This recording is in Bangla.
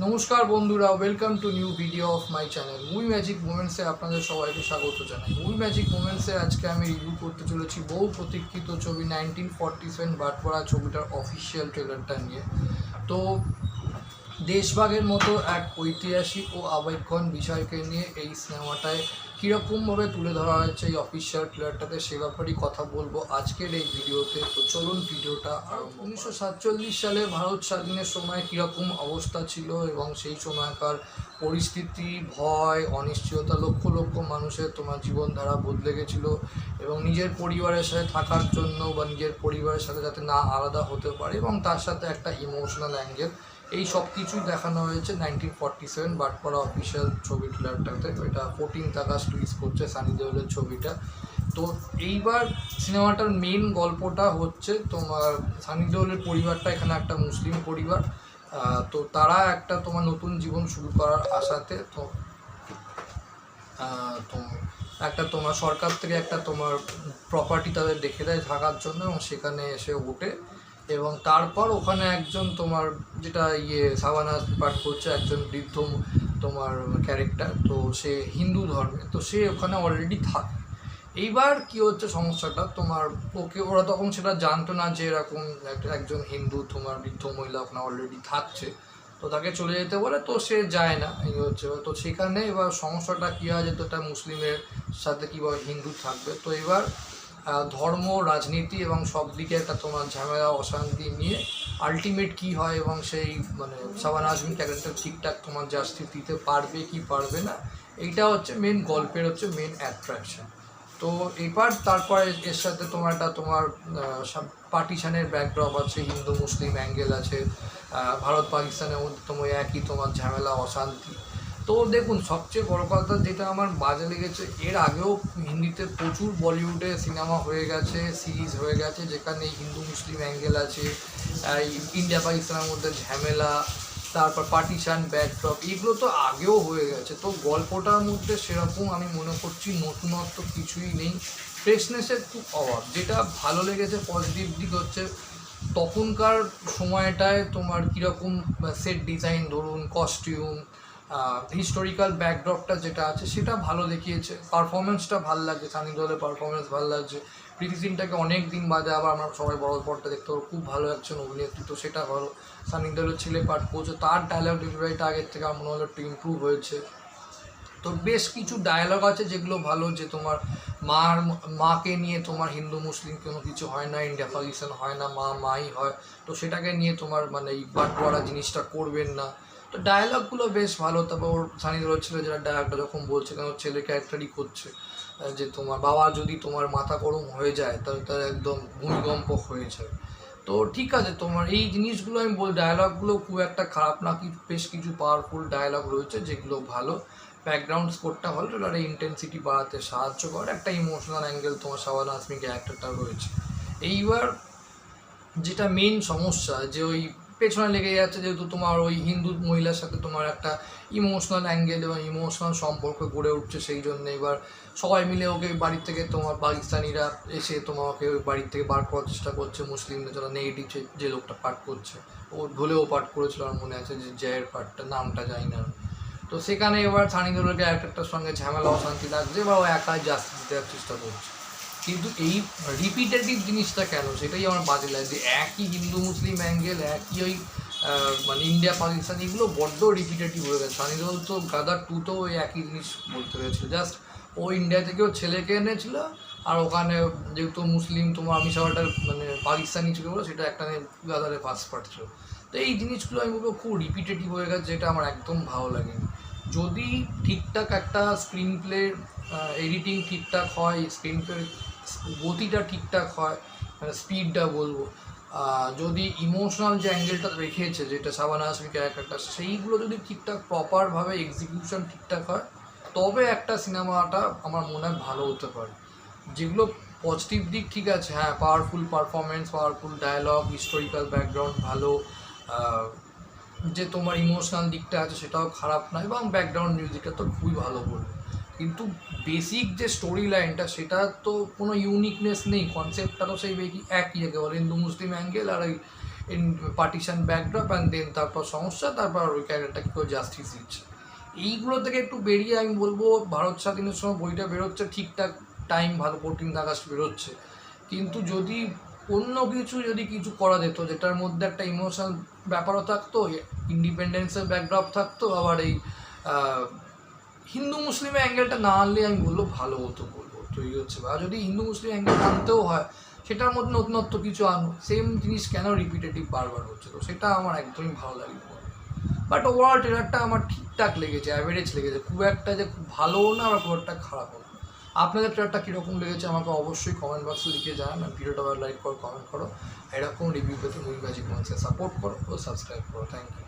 নমস্কার বন্ধুরা, welcome to new video of my channel movie magic মোমেন্টসে আপনাদের সবাইকে স্বাগত জানাই। মুভি ম্যাজিক মোমেন্টসে আজকে আমি রিভিউ করতে চলেছি বহু প্রতীক্ষিত ছবি 1947 বাটপড়া ছবিটার অফিসিয়াল ট্রেলারটা নিয়ে। তো দেশভাগের মতো এক ঐতিহাসিক ও আবেগঘন বিষয়কে নিয়ে এই সিনেমাটায় কীরকমভাবে তুলে ধরা হয়েছে এই অফিসিয়াল ট্রেলারটাতে, সে ব্যাপারেই কথা বলবো আজকের এই ভিডিওতে। তো চলুন ভিডিওটা আরম্ভ। 1947 সালে ভারত স্বাধীনের সময় কীরকম অবস্থা ছিল এবং সেই সময়কার পরিস্থিতি, ভয়, অনিশ্চয়তা, লক্ষ লক্ষ মানুষের জীবনধারা বদলে গেছিলো এবং নিজের পরিবারের সাথে থাকার জন্য বা নিজের পরিবারের সাথে যাতে না আলাদা হতে পারে এবং তার সাথে একটা ইমোশনাল অ্যাঙ্গেল, এই সব কিছুই দেখানো হয়েছে 1947 বাটপড়া অফিসিয়াল ছবি ট্রেলারটাতে। এটা 14 আগস্ট রিলিজ করছে সানি দেওলের ছবিটা। তো এইবার সিনেমাটার মেন গল্পটা হচ্ছে সানি দেওলের পরিবারটা এখানে একটা মুসলিম পরিবার। তো তারা একটা নতুন জীবন শুরু করার আশাতে তো একটা সরকার থেকে একটা প্রপার্টি তাদের দেখে দেয় থাকার জন্য এবং সেখানে এসে ওঠে এবং তারপর ওখানে একজন যেটা সাবানা পাঠ করছে একজন বৃদ্ধ ক্যারেক্টার, তো সে হিন্দু ধর্মে, তো সে ওখানে অলরেডি থাকে। এইবার কি হচ্ছে সমস্যাটা, ওরা তখন সেটা জানতো না যে এরকম একজন হিন্দু বৃদ্ধ মহিলা ওখানে অলরেডি থাকছে, তো তাকে চলে যেতে বলে, তো সে যায় না। এই হচ্ছে তো সেখানে এবার সমস্যাটা কী হয় যে তো একটা মুসলিমের সাথে কীভাবে হিন্দু থাকবে। তো এবার ধর্ম, রাজনীতি এবং সব দিকে একটা ঝামেলা অশান্তি নিয়ে আলটিমেট কি হয় এবং সেই শাবানা আজমি ক্যারেক্টার ঠিকঠাক জাস্টিস দিতে পারবে কি পারবে না, এইটা হচ্ছে মেন গল্পের মেন অ্যাট্রাকশন। তো এবার তারপরে এর সাথে একটা পার্টিশানের ব্যাকড্রপ আছে, হিন্দু মুসলিম অ্যাঙ্গেল আছে, ভারত পাকিস্তানের মধ্যে একই ঝামেলা অশান্তি। তো দেখুন, সবচেয়ে বড় কথা যেটা আমার বাজে লেগেছে, এর আগেও হিন্দিতে প্রচুর বলিউডে সিনেমা হয়ে গেছে, সিরিজ হয়ে গেছে, যেখানে হিন্দু মুসলিম অ্যাঙ্গেল আছে, ইন্ডিয়া পাকিস্তানের মধ্যে ঝামেলা, তারপর পার্টিশান ব্যাকড্রপ, এগুলো তো আগেও হয়ে গেছে। তো গল্পটার মধ্যে সেরকম আমি মনে করছি নতুনত্ব কিছুই নেই, ফ্রেশনেসের খুব অভাব। যেটা ভালো লেগেছে পজিটিভ দিক হচ্ছে তখনকার সময়টায় কীরকম সেট ডিজাইন, ধরুন কস্টিউম, হিস্টোরিক্যাল ব্যাকড্রপটা যেটা আছে সেটা ভালো দেখিয়েছে, পারফরমেন্সটা ভালো লাগছে, সানি দেওলের পারফরমেন্স ভালো লাগছে, প্রীতি জিন্টাকে অনেক দিন বাদে আবার আমরা সবাই বড় পর্দা দেখতে পাবো, খুব ভালো একজন অভিনেত্রী, তো সেটা ভালো। সানি দেওলের ছেলে পাঠ করছে, তার ডায়লগ ডেলিভারিটা আগের থেকে আমার মনে হলো একটু ইম্প্রুভ হয়েছে। তো বেশ কিছু ডায়লগ আছে যেগুলো ভালো, যে মাকে নিয়ে হিন্দু মুসলিম কোনো কিছু হয় না, ইন্ডিয়া পাকিস্তান হয় না, মাই হয়, তো সেটাকে নিয়ে এই বাটওয়ারা জিনিসটা করবেন না। তো ডায়লগগুলো বেশ ভালো। তারপর ওর সানি দেওলের ছেলে যেটা ডায়লগটা যখন বলছে, কেন ছেলে ক্যারেক্টারই করছে যে বাবা যদি মাথা গরম হয়ে যায় তাহলে তার একদম ভূমিকম্প হয়ে যায়। তো ঠিক আছে, এই জিনিসগুলো আমি ডায়লগগুলো খুব একটা খারাপ না, বেশ কিছু পাওয়ারফুল ডায়লগ রয়েছে যেগুলো ভালো, ব্যাকগ্রাউন্ড স্কোরটা ভালো, আর ইন্টেন্সিটি বাড়াতে সাহায্য করে, একটা ইমোশনাল অ্যাঙ্গেল শাবানা আজমি ক্যারেক্টারটা রয়েছে। এইবার যেটা মেন সমস্যা, যে ওই পেছনে লেগে যাচ্ছে, যেহেতু ওই হিন্দু মহিলার সাথে একটা ইমোশনাল অ্যাঙ্গেল এবং ইমোশনাল সম্পর্ক গড়ে উঠছে, সেই জন্য এবার সবাই মিলে ওকে বাড়ির থেকে পাকিস্তানিরা এসে ওকে ওই বাড়ির থেকে বার করার চেষ্টা করছে, মুসলিমদের যারা নেগেটিভ যে লোকটা পাঠ করছে, ও ভুলেও পাঠ করেছিল, আমার মনে আছে যে জয়ের পাঠটা, নামটা জানি না। তো সেখানে এবার সানি দেওলের ক্যারেক্টারটার সঙ্গে ঝামেলা অশান্তি লাগছে বা ও একাই জাস্টিস দেওয়ার চেষ্টা করছে, কিন্তু এই রিপিটেটিভ জিনিসটা কেন, সেটাই আমার বাজে লাগে, যে একই হিন্দু মুসলিম অ্যাঙ্গেল, একই ওই ইন্ডিয়া পাকিস্তান, এগুলো বড্ড রিপিটেটিভ হয়ে গেছে। সানি দেওল তো গাদার 2তেও ওই একই জিনিস বলতে হয়েছিল, জাস্ট ও ইন্ডিয়া থেকেও ছেলেকে এনেছিল, আর ওখানে যেহেতু মুসলিম আমি সবাইটা পাকিস্তানি ছিল বলে সেটা একটা গাদারে ফার্স্ট পার্ট ছিল। তো এই জিনিসগুলো আমি বলবো খুব রিপিটেটিভ হয়ে গেছে, যেটা আমার একদম ভালো লাগেনি। যদি ঠিকঠাক একটা স্ক্রিন প্লে এডিটিং ঠিকঠাক হয়, স্ক্রিন প্লে গতিটা ঠিকঠাক হয়, স্পিডটা বলবো, যদি ইমোশনাল যে অ্যাঙ্গেলটা রেখেছে যেটা শাবানা আজমি ক্যারেক্টারটা, সেইগুলো যদি ঠিকঠাক প্রপারভাবে এক্সিকিউশন ঠিকঠাক হয়, তবে একটা সিনেমাটা আমার মনে হয় ভালো হতে পারে। যেগুলো পজিটিভ দিক ঠিক আছে, হ্যাঁ, powerful performance, powerful dialogue, historical background ভালো, যে ইমোশনাল দিকটা আছে সেটাও খারাপ না, এবং ব্যাকগ্রাউন্ড মিউজিকটা তো খুবই ভালো বলবো, কিন্তু বেসিক যে স্টোরি লাইনটা সেটা তো কোনো ইউনিকনেস নেই, কনসেপ্টটা তো সেই একই একেবারে হিন্দু মুসলিম অ্যাঙ্গেল আর ওই পার্টিশন ব্যাকড্রপ অ্যান্ড দেন তারপর সমস্যা, তারপর ওই ক্যারেক্টারটাকে কেউ জাস্টিস দিচ্ছে। এইগুলো থেকে একটু বেরিয়ে আমি বলবো ভারত স্বাধীনের সময় বইটা বেরোচ্ছে ঠিকঠাক টাইম, ভালো 14 আগস্ট বেরোচ্ছে, কিন্তু যদি অন্য কিছু করা যেত যেটার মধ্যে একটা ইমোশনাল ব্যাপারও থাকতো, ইন্ডিপেন্ডেন্সের ব্যাকড্রপ থাকতো, আবার এই হিন্দু মুসলিমের অ্যাঙ্গেলটা না আনলে আমি বলবো ভালো হতো বলবো। তো এই হচ্ছে, আর যদি হিন্দু মুসলিম অ্যাঙ্গেল আনতেও হয় সেটার মধ্যে নতুনত্ব কিছু আনো, সেম জিনিস কেন রিপিটেটিভ বারবার হচ্ছে, তো সেটা আমার একদমই ভালো লাগে। বাট ওভারঅল ট্রেলারটা আমার ঠিকঠাক লেগেছে, অ্যাভারেজ লেগেছে, খুব একটা যে খুব ভালোও না আবার খুব একটা খারাপও না। আপনাদের ট্রেলারটা কীরকম লেগেছে আমাকে অবশ্যই কমেন্ট বক্সে লিখে জানান। আর ভিডিওটা লাইক করো, কমেন্ট করো, এরকম রিভিউ পেতে মুভি ম্যাজিক মানুষকে সাপোর্ট করো ও সাবস্ক্রাইব করো। Thank you.